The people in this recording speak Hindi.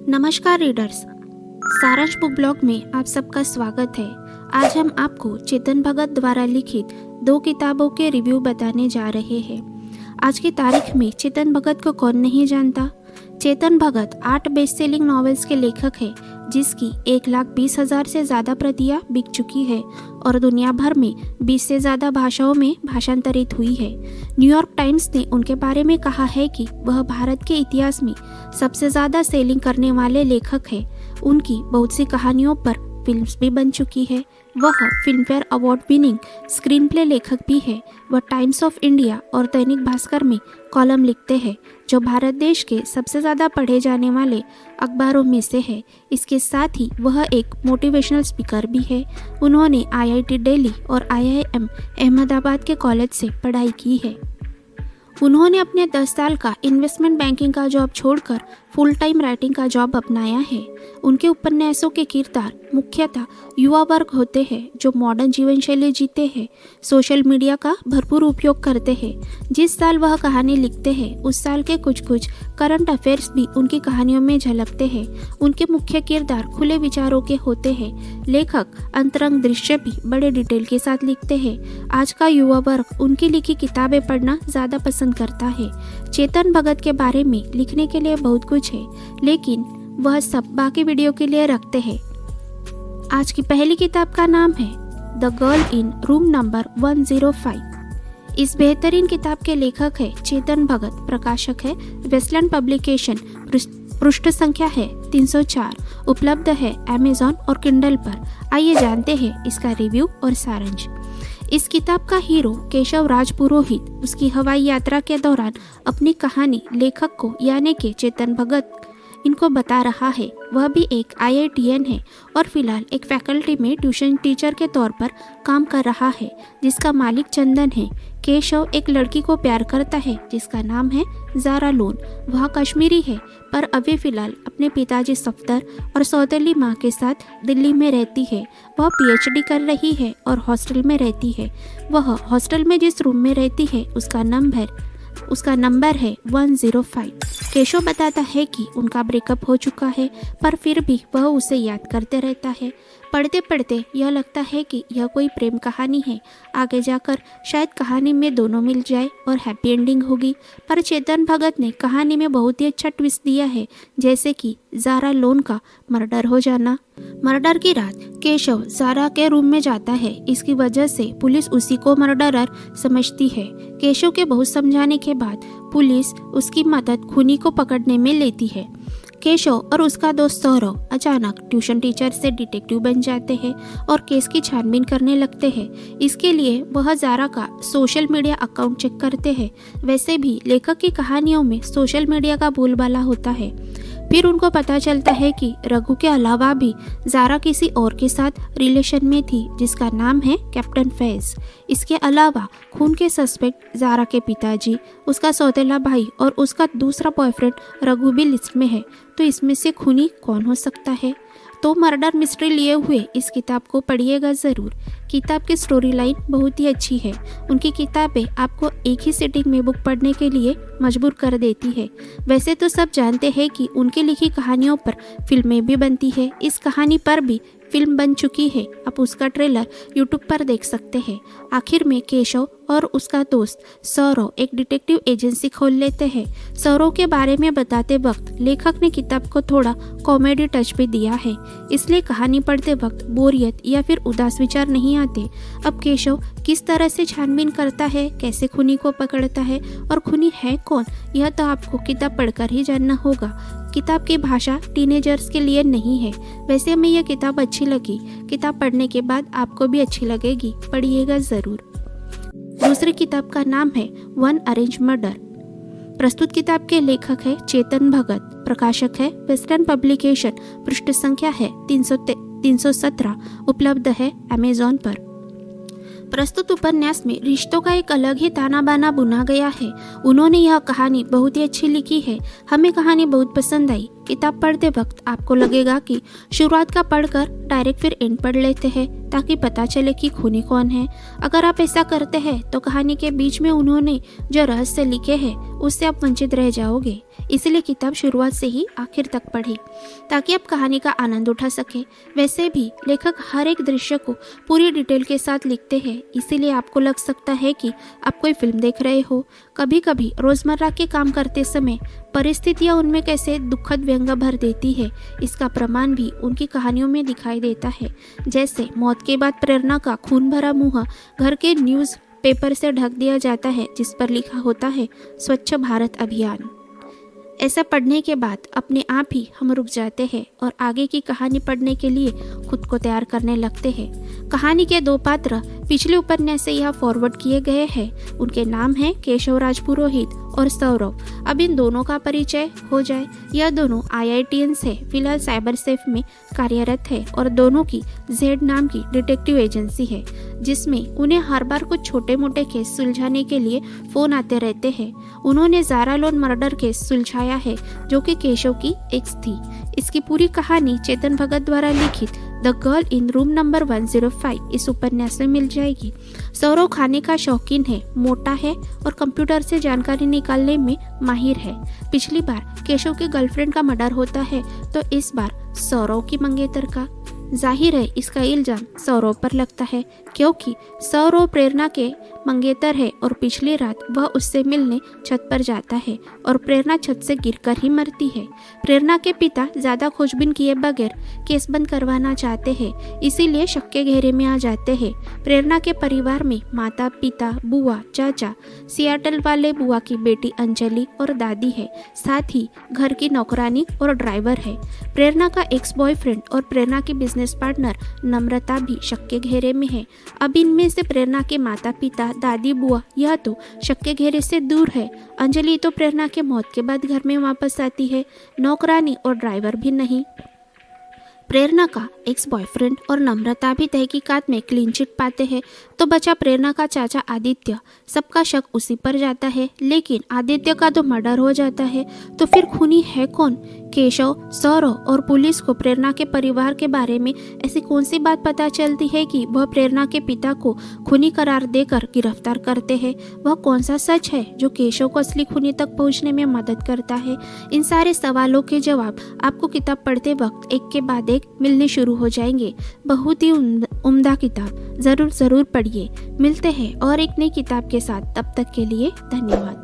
नमस्कार रीडर्स, सारांश बुक ब्लॉग में आप सबका स्वागत है। आज हम आपको चेतन भगत द्वारा लिखित 2 किताबों के रिव्यू बताने जा रहे हैं। आज की तारीख में चेतन भगत को कौन नहीं जानता। Chetan Bhagat 8 best selling novels के लेखक हैं, जिसकी 1,20,000 से ज़्यादा प्रतियां बिक चुकी है और दुनिया भर में 20 से ज़्यादा भाषाओं में भाषांतरित हुई है। न्यूयॉर्क टाइम्स ने उनके बारे में कहा है कि वह भारत के इतिहास में सबसे ज़्यादा सेलिंग करने वाले लेखक हैं। उनकी बहुत सी कहानियों पर फिल्म्स भी बन चुकी है। वह Filmfare award winning screen play लेखक भी है। वह टाइम्स ऑफ इंडिया और दैनिक भास्कर में कॉलम लिखते हैं, जो भारत देश के सबसे ज़्यादा पढ़े जाने वाले अखबारों में से है। इसके साथ ही वह एक मोटिवेशनल स्पीकर भी है। उन्होंने IIT दिल्ली और IIM अहमदाबाद के कॉलेज से पढ़ाई की है। उन्होंने अपने 10 साल का इन्वेस्टमेंट बैंकिंग का जॉब छोड़कर फुल टाइम राइटिंग का जॉब अपनाया है। उनके उपन्यासों के किरदार मुख्यतः युवा वर्ग होते हैं, जो मॉडर्न जीवन शैली जीते हैं, सोशल मीडिया का भरपूर उपयोग करते हैं। जिस साल वह कहानी लिखते हैं, उस साल के कुछ करंट अफेयर्स भी उनकी कहानियों में झलकते हैं। उनके मुख्य किरदार खुले विचारों के होते हैं। लेखक अंतरंग दृश्य भी बड़े डिटेल के साथ लिखते हैं। आज का युवा वर्ग उनकी लिखी किताबें पढ़ना ज़्यादा पसंद करता है। चेतन भगत के बारे में लिखने के लिए बहुत कुछ है, लेकिन वह सब बाकी वीडियो के लिए रखते हैं। आज की पहली किताब का नाम है the girl in room number 105। इस बेहतरीन किताब के लेखक है चेतन भगत, प्रकाशक है वेस्टलैंड पब्लिकेशन, पृष्ठ संख्या है 304, उपलब्ध है अमेज़न और किंडल पर। आइए जानते हैं इसका रिव्यू और सारांश। इस किताब का हीरो केशव राज पुरोहित उसकी हवाई यात्रा के दौरान अपनी कहानी लेखक को यानी कि चेतन भगत इनको बता रहा है। वह भी एक IITian है और फिलहाल एक फैकल्टी में ट्यूशन टीचर के तौर पर काम कर रहा है, जिसका मालिक चंदन है। केशव एक लड़की को प्यार करता है जिसका नाम है ज़ारा लोन। वह कश्मीरी है, पर अभी फिलहाल अपने पिताजी सफ्दर और सौतेली माँ के साथ दिल्ली में रहती है। वह PhD कर रही है और हॉस्टल में रहती है। वह हॉस्टल में जिस रूम में रहती है उसका नंबर है 105। केशव बताता है कि उनका ब्रेकअप हो चुका है, पर फिर भी वह उसे याद करते रहता है। पढ़ते पढ़ते यह लगता है कि यह कोई प्रेम कहानी है। आगे जाकर शायद कहानी में दोनों मिल जाए और हैप्पी एंडिंग होगी। पर चेतन भगत ने कहानी में बहुत ही अच्छा ट्विस्ट दिया है, जैसे कि ज़ारा लोन का मर्डर हो जाना। मर्डर की रात केशव ज़ारा के रूम में जाता है। इसकी वजह से पुलिस उसी को मर्डरर समझती है। केशव के बहुत समझाने के बाद पुलिस उसकी मदद खूनी को पकड़ने में लेती है। केशव और उसका दोस्त सौरव अचानक ट्यूशन टीचर से डिटेक्टिव बन जाते हैं और केस की छानबीन करने लगते हैं। इसके लिए वह ज़ारा का सोशल मीडिया अकाउंट चेक करते हैं। वैसे भी लेखक की कहानियों में सोशल मीडिया का बोलबाला होता है। फिर उनको पता चलता है कि रघु के अलावा भी ज़ारा किसी और के साथ रिलेशन में थी, जिसका नाम है कैप्टन फैज। इसके अलावा खून के सस्पेक्ट ज़ारा के पिताजी, उसका सौतेला भाई और उसका दूसरा बॉयफ्रेंड रघु भी लिस्ट में है। तो इसमें से खूनी कौन हो सकता है? तो मर्डर मिस्ट्री लिए हुए इस किताब को पढ़िएगा ज़रूर। किताब की स्टोरी लाइन बहुत ही अच्छी है। उनकी किताबें आपको एक ही सिटिंग में बुक पढ़ने के लिए मजबूर कर देती है। वैसे तो सब जानते हैं कि उनकी लिखी कहानियों पर फिल्में भी बनती है। इस कहानी पर भी फिल्म बन चुकी है। आप उसका ट्रेलर YouTube पर देख सकते हैं। आखिर में केशव और उसका दोस्त सौरव एक डिटेक्टिव एजेंसी खोल लेते हैं। सौरव के बारे में बताते वक्त लेखक ने किताब को थोड़ा कॉमेडी टच भी दिया है, इसलिए कहानी पढ़ते वक्त बोरियत या फिर उदास विचार नहीं आते। अब केशव किस तरह से छानबीन करता है, कैसे खूनी को पकड़ता है और खूनी है कौन, यह तो आपको किताब पढ़कर ही जानना होगा। किताब की भाषा टीनेजर्स के लिए नहीं है। वैसे हमें यह किताब अच्छी लगी। किताब पढ़ने के बाद आपको भी अच्छी लगेगी, पढ़िएगा ज़रूर। दूसरी किताब का नाम है वन अरेंज मर्डर। प्रस्तुत किताब के लेखक है चेतन भगत, प्रकाशक है वेस्टर्न पब्लिकेशन, पृष्ठ संख्या है 317, उपलब्ध है अमेज़न पर। प्रस्तुत उपन्यास में रिश्तों का एक अलग ही ताना बाना बुना गया है। उन्होंने यह कहानी बहुत ही अच्छी लिखी है। हमें कहानी बहुत पसंद आई। किताब पढ़ते वक्त आपको लगेगा कि शुरुआत का पढ़कर डायरेक्ट फिर एंड पढ़ लेते हैं ताकि पता चले कि खूनी कौन है। अगर आप ऐसा करते हैं तो कहानी के बीच में उन्होंने जो रहस्य लिखे हैं उससे आप वंचित रह जाओगे। इसलिए किताब शुरुआत से ही आखिर तक पढ़ें ताकि आप कहानी का आनंद उठा सके। वैसे भी लेखक हर एक दृश्य को पूरी डिटेल के साथ लिखते हैं, इसीलिए आपको लग सकता है कि आप कोई फिल्म देख रहे हो। कभी कभी रोजमर्रा के काम करते समय परिस्थितियां उनमें कैसे दुखद व्यंग भर देती है, इसका प्रमाण भी उनकी कहानियों में दिखाई देता है। जैसे मौत के बाद प्रेरणा का खून भरा मुंह घर के न्यूज़ पेपर से ढक दिया जाता है जिस पर लिखा होता है स्वच्छ भारत अभियान। ऐसा पढ़ने के बाद अपने आप ही हम रुक जाते हैं और आगे की कहानी पढ़ने के लिए खुद को तैयार करने लगते हैं। कहानी के दो पात्र पिछले उपन्यास से यहाँ फॉरवर्ड किए गए हैं। उनके नाम हैं केशवराज पुरोहित और सौरव। अब इन दोनों का परिचय हो जाए। यह दोनों IITians है, फिलहाल साइबर सेफ में कार्यरत है और दोनों की जेड नाम की डिटेक्टिव एजेंसी है जिसमें उन्हें हर बार कुछ छोटे मोटे केस सुलझाने के लिए फोन आते रहते हैं। उन्होंने ज़ारा लोन मर्डर केस सुलझाया है जो कि केशव की एक्स थी। इसकी पूरी कहानी चेतन भगत द्वारा लिखित the girl in room number 105 इस उपन्यास में मिल जाएगी। सौरव खाने का शौकीन है, मोटा है और कंप्यूटर से जानकारी निकालने में माहिर है। पिछली बार केशव की गर्लफ्रेंड का मर्डर होता है तो इस बार सौरव की मंगेतर का। जाहिर है इसका इल्जाम सौरव पर लगता है क्योंकि सौरव प्रेरणा के मंगेतर है और पिछली रात वह उससे मिलने छत पर जाता है और प्रेरणा छत से गिरकर ही मरती है। प्रेरणा के पिता ज्यादा खोजबीन किए बगैर केस बंद करवाना चाहते हैं, इसीलिए शक के घेरे में आ जाते हैं। प्रेरणा के परिवार में माता पिता, बुआ, चाचा, सियाटल वाले बुआ की बेटी अंजलि और दादी है, साथ ही घर की नौकरानी और ड्राइवर है। प्रेरणा का एक्स बॉयफ्रेंड और प्रेरणा की बिजनेस पार्टनर नम्रता भी शक के घेरे में है। अब इनमें से प्रेरणा के माता पिता, दादी, बुआ यह तो शक के घेरे से दूर है। अंजलि तो प्रेरणा के मौत के बाद घर में वापस आती है, नौकरानी और ड्राइवर भी नहीं। प्रेरणा का एक्स बॉयफ्रेंड और नम्रता भी तहकीकात में क्लीन चिट पाते हैं तो बचा प्रेरणा का चाचा आदित्य। सबका शक उसी पर जाता है, लेकिन आदित्य का तो मर्डर हो जाता है। तो फिर खूनी है कौन? केशव, सौरव और पुलिस को प्रेरणा के परिवार के बारे में ऐसी कौन सी बात पता चलती है कि वह प्रेरणा के पिता को खूनी करार देकर गिरफ्तार करते हैं? वह कौन सा सच है जो केशव को असली खूनी तक पहुंचने में मदद करता है? इन सारे सवालों के जवाब आपको किताब पढ़ते वक्त एक के बाद एक मिलने शुरू हो जाएंगे। बहुत ही उम्दा किताब, जरूर पढ़िए। मिलते हैं और एक नई किताब के साथ, तब तक के लिए धन्यवाद।